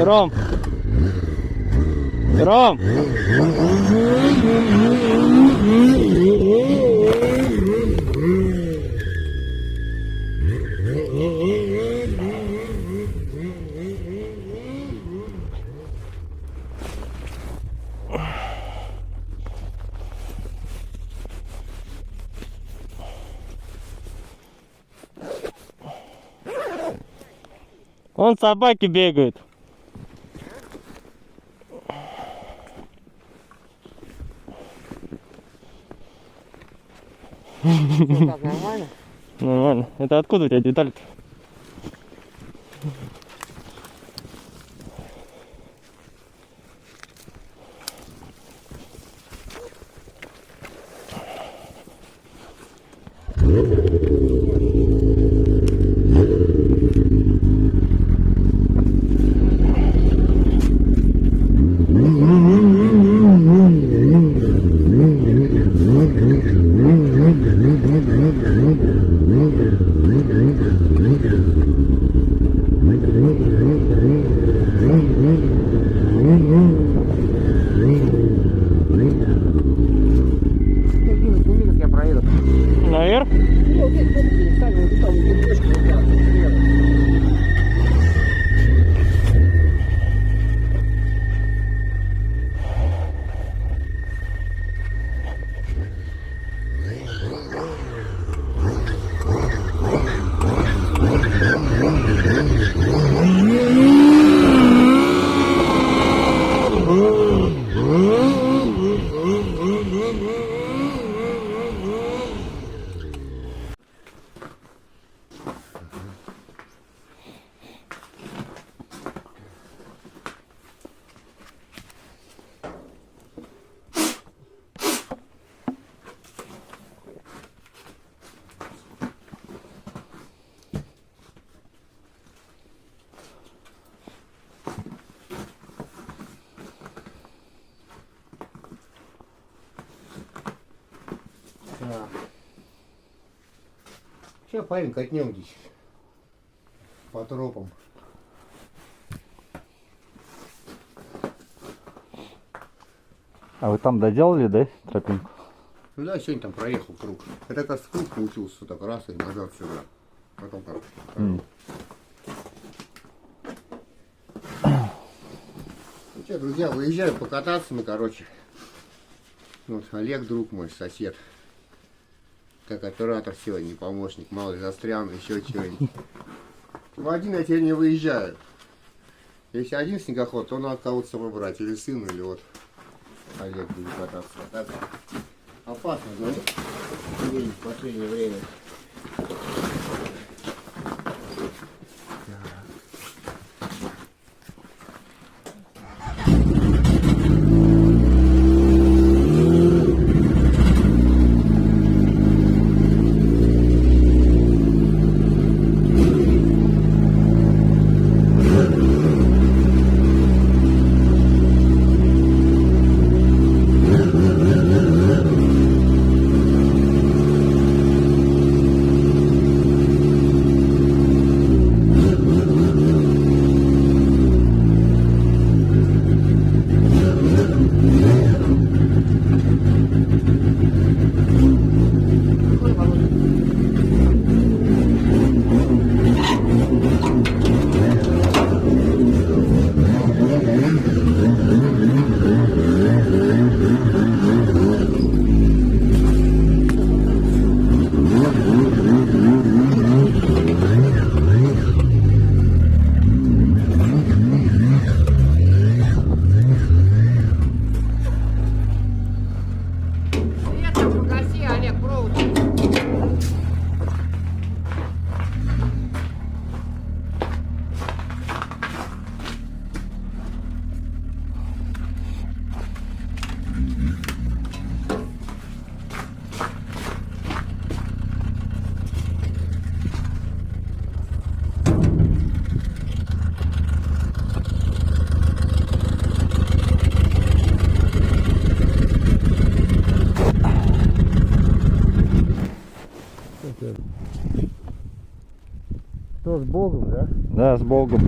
Ром! Ром! Вон собаки бегают. Что, так, нормально? Нормально. Это откуда у тебя деталь-то? Как я проеду. Наверх? Не, вот здесь попки ставил, вот там где точка, вот так, примерно. Сейчас парень катнем здесь по тропам. А вы там доделали, да, тропинку? Ну да, сегодня там проехал круг. Это как круг получился, вот так раз и назад сюда. Потом как. Ну что, друзья, выезжаем покататься мы, короче. Вот Олег, друг мой, сосед. Как оператор сегодня, помощник, мало ли застрял, еще что-нибудь. В один я теперь не выезжаю. Если один снегоход, то надо кого-то с собой брать, или сын, или вот Олег будет кататься. А так опасно, да? В последнее время. Что, с Богом, да? Да, с Богом.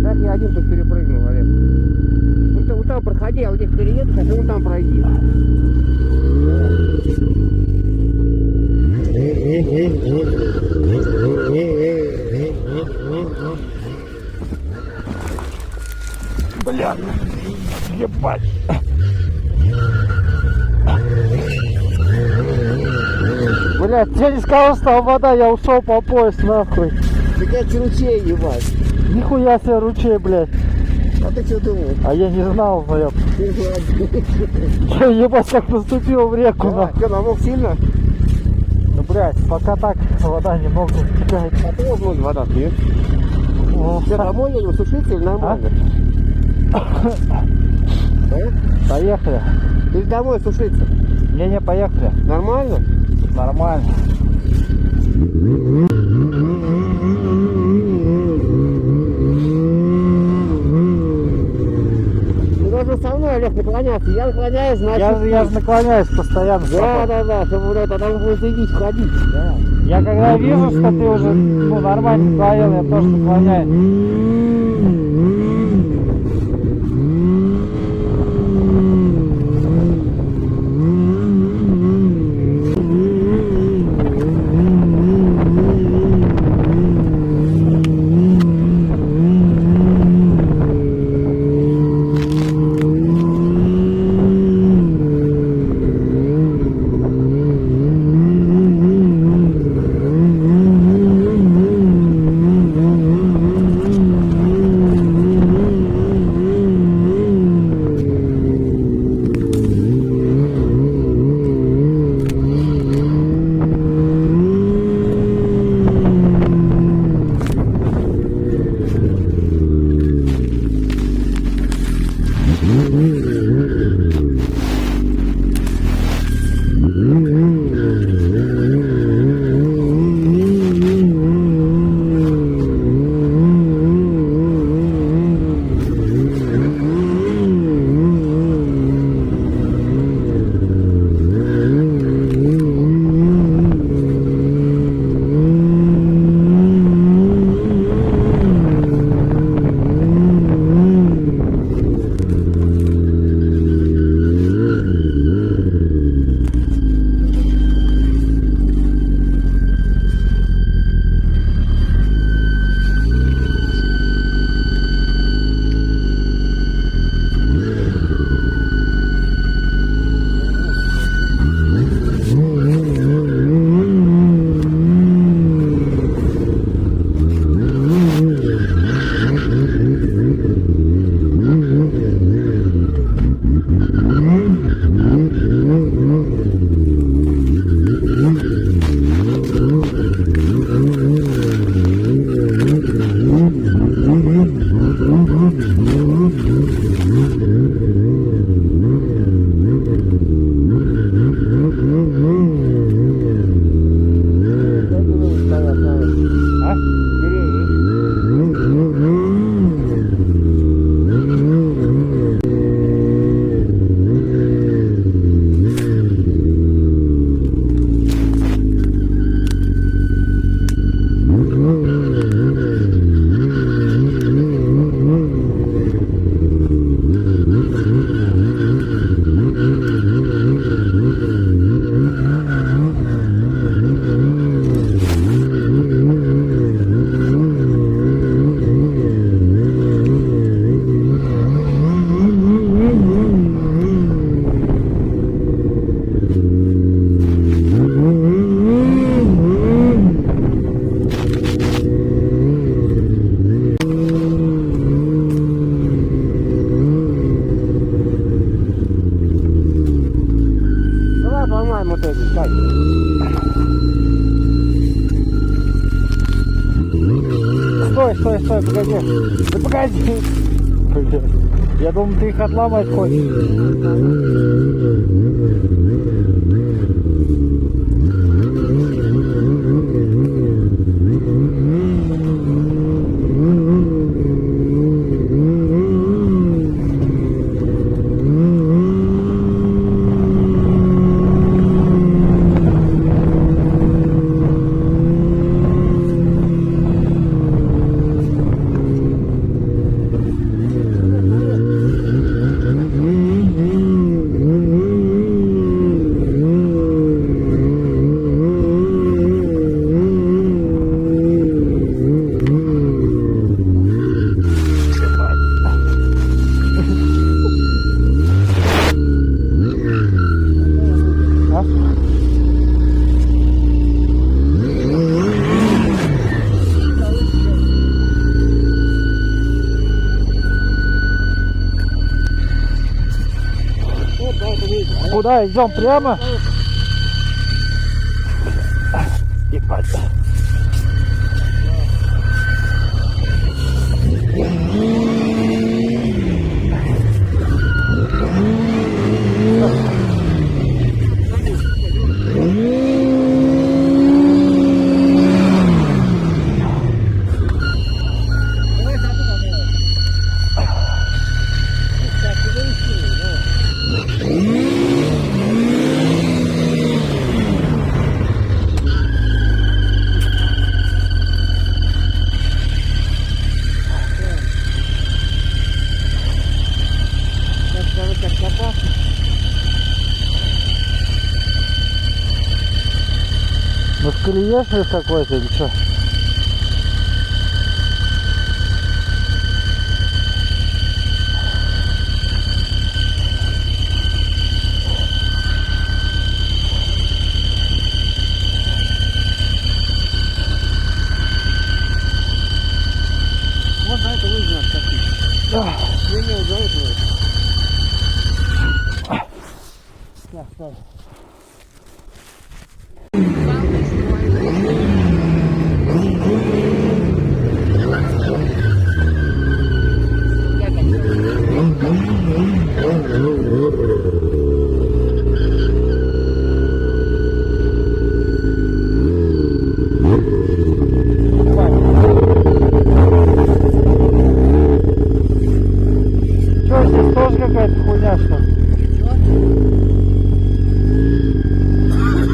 Так я один тут перепрыгнул, Олег. Ну ты вот там проходи, а вот здесь переедешь, а ты вот там пройди. Бля, ебать. Блядь, я не сказал, что там вода, я ушел по пояс нахуй. Так я ручей, ебать. Нихуя себе ручей, блядь. А ты что думал? А я не знал, блядь. Ты Я ебать как наступил в реку, что, намок сильно? Ну, блядь, пока так вода немного утекает. А ты вот вода, нет? Ну, Все, домой едем, сушиться или нормально? Поехали. Или домой сушиться? Не, поехали. Нормально? Нормально. Ты должен со мной, Олег, наклоняться. Я наклоняюсь, значит... Я же наклоняюсь постоянно. с тобой. Да, чтобы вот это там будет заявить, ходить. Да. Я когда вижу, что ты уже нормально наклонил, я тоже наклоняюсь. Давай мотель, стой. Стой, погоди. Да погоди. Блин. Я думал, ты их отломать хочешь. Куда идем? Прямо? Ебать. Ну в колее какой-то или что? Вот на это выезд надо катить. Я не за этого. Так. Что, здесь тоже какая-то хуйня, что ли?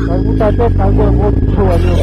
Как будто опять ногой воду привалил.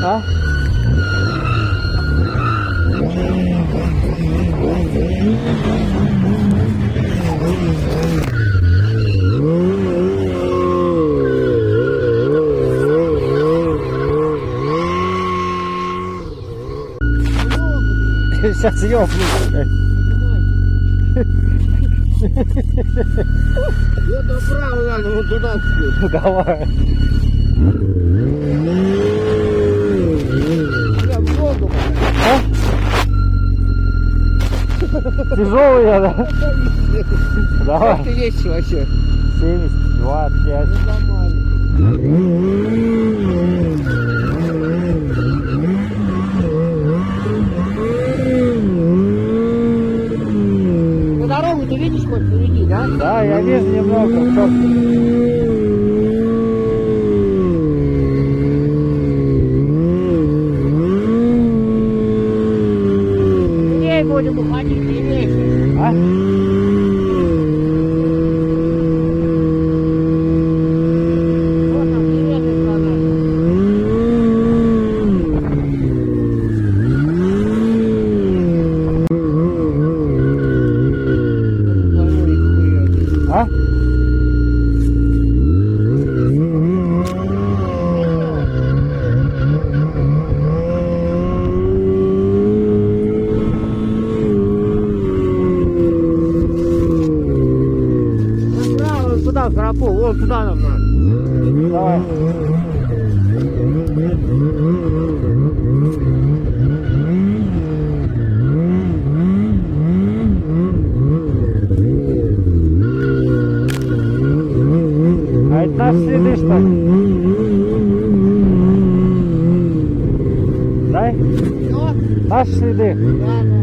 А? Сейчас ёбну. Это право надо, вот туда. Ну давай. Я в воду. А? Тяжелый я, да? Давай. Как ты весишь вообще? 72, 5. Ну дорогу ты видишь хоть впереди, да? Да, я вижу немного. Чтоб... Скорее будем уходить, не весишь. А? Вот там, привет, это надо. Наші сліди. Да, да.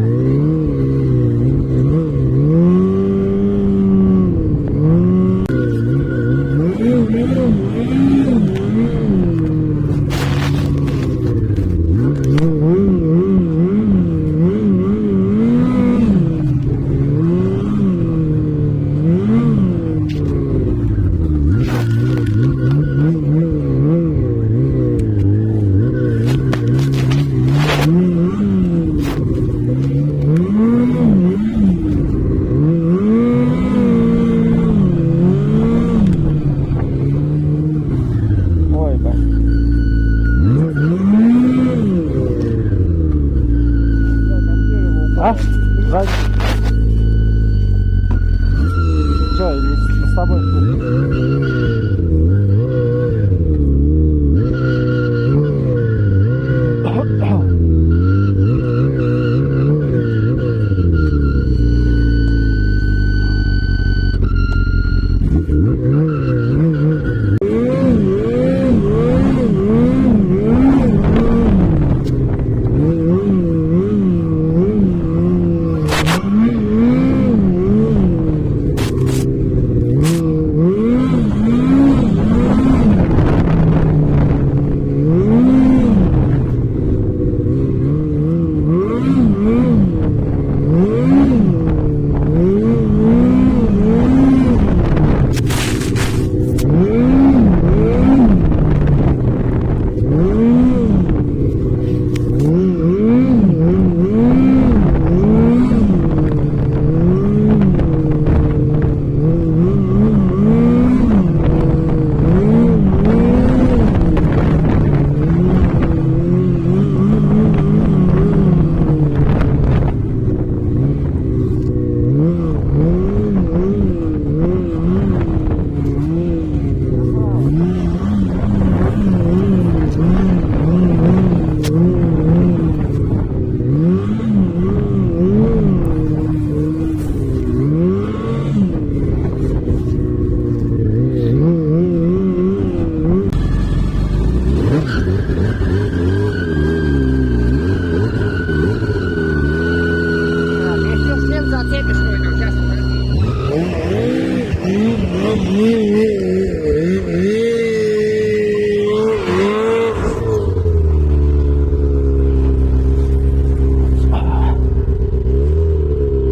Ой, бать. А? Сзади. Че, или с тобой? Если всем зацепишь, то это сейчас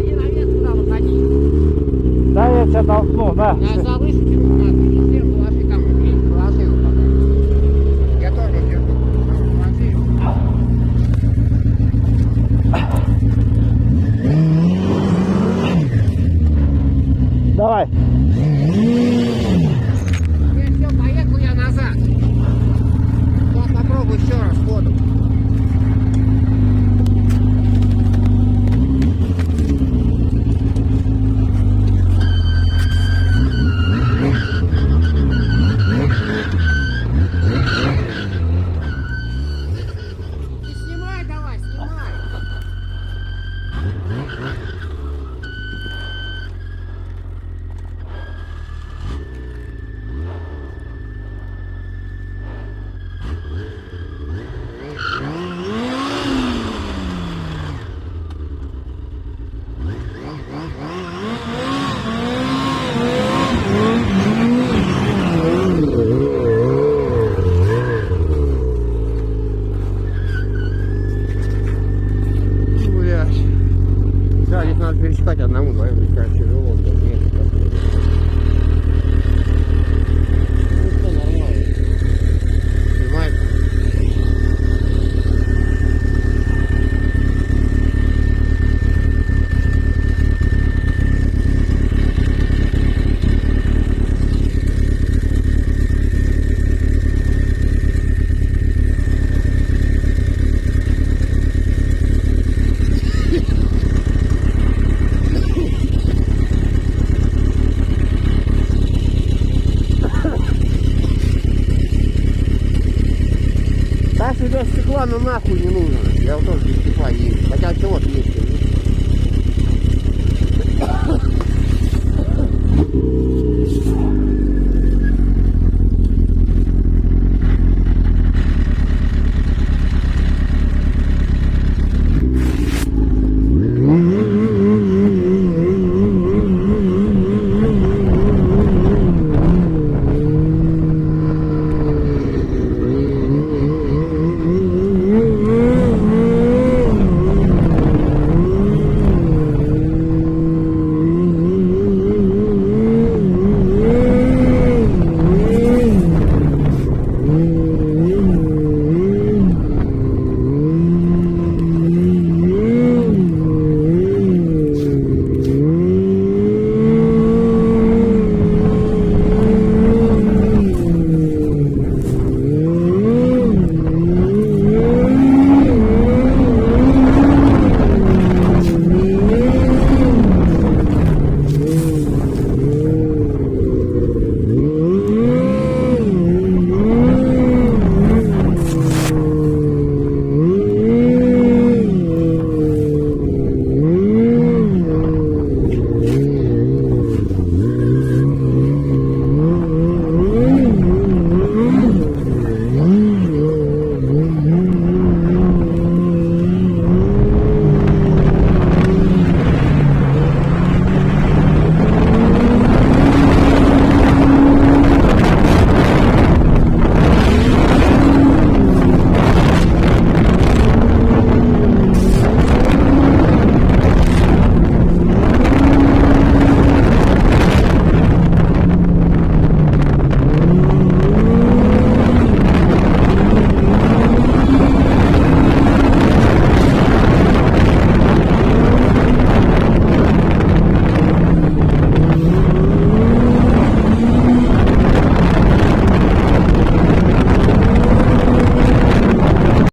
Иди наверх туда выходи. Да, я тебя толкну, да. Я за выше тяну надо. Не всем положи там, положи его пока. Я тоже держу. Положи его. Давай. Все, поехал я назад. Вот попробуй еще раз ходу. Ты снимай давай, снимай. Блядь. Да, здесь надо пересекать одному, двоим пересекать тяжело. Нет, ну, нормально. Снимай. Да себе стекла ну нахуй не нужно. Я вот тоже без стекла езжу. Хотя чего есть.